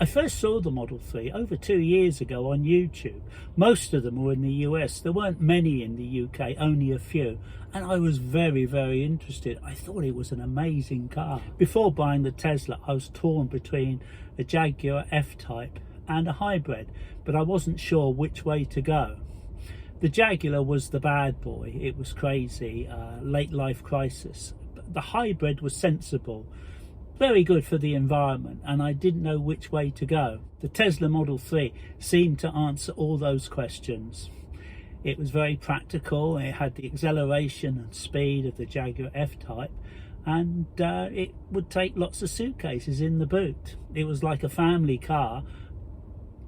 I first saw the Model 3 over 2 years ago on YouTube. Most of them were in the US. There weren't many in the UK, only a few. And I was very, very interested. I thought it was an amazing car. Before buying the Tesla, I was torn between a Jaguar F-Type and a hybrid, but I wasn't sure which way to go. The Jaguar was the bad boy. It was crazy, late life crisis. The hybrid was sensible, very good for the environment, and I didn't know which way to go. The Tesla Model 3 seemed to answer all those questions. It was very practical. It had the acceleration and speed of the Jaguar F-Type, and it would take lots of suitcases in the boot. It was like a family car,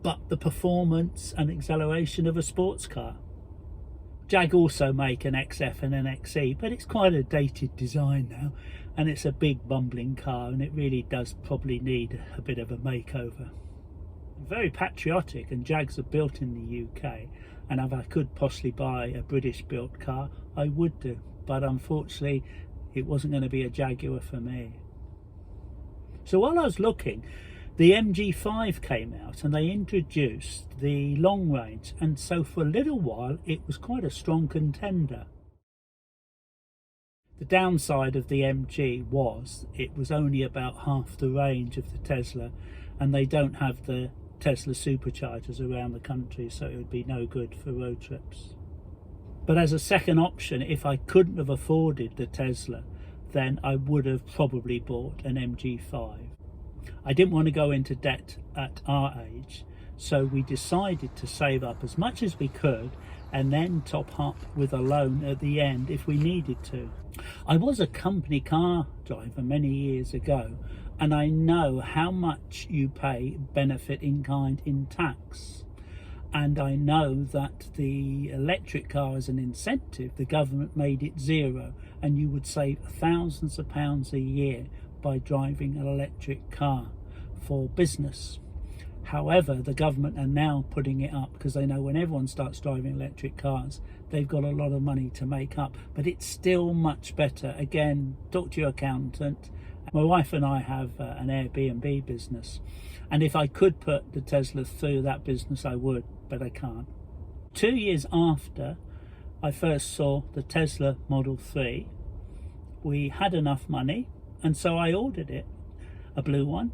but the performance and acceleration of a sports car. Jag also make an XF and an XE, but it's quite a dated design now, and it's a big bumbling car, and it really does probably need a bit of a makeover. Very patriotic, and Jags are built in the UK, and if I could possibly buy a British built car, I would do, but unfortunately it wasn't going to be a Jaguar for me. So while I was looking, the MG5 came out and they introduced the long range, and so for a little while it was quite a strong contender. The downside of the MG was it was only about half the range of the Tesla, and they don't have the Tesla superchargers around the country, so it would be no good for road trips. But as a second option, if I couldn't have afforded the Tesla, then I would have probably bought an MG5. I didn't want to go into debt at our age, so we decided to save up as much as we could and then top up with a loan at the end if we needed to. I was a company car driver many years ago, and I know how much you pay benefit in kind in tax. And I know that the electric car, as an incentive, the government made it zero, and you would save thousands of pounds a year by driving an electric car for business. However, the government are now putting it up because they know when everyone starts driving electric cars, they've got a lot of money to make up. But it's still much better. Again, talk to your accountant. My wife and I have an Airbnb business, and if I could put the Tesla through that business, I would, but I can't. 2 years after I first saw the Tesla Model 3, we had enough money, and so I ordered it, a blue one,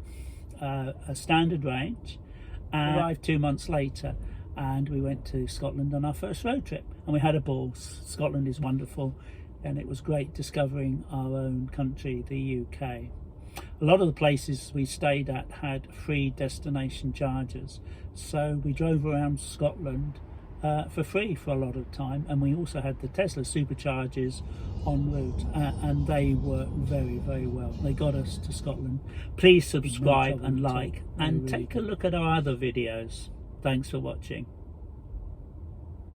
a standard range, and arrived 2 months later, and we went to Scotland on our first road trip, and we had a ball. Scotland is wonderful, and it was great discovering our own country, the UK. A lot of the places we stayed at had free destination charges, so we drove around Scotland for free for a lot of time, and we also had the Tesla superchargers en route, and they worked very, very well. They got us to Scotland. Please subscribe and like, and take a look at our other videos. Thanks for watching.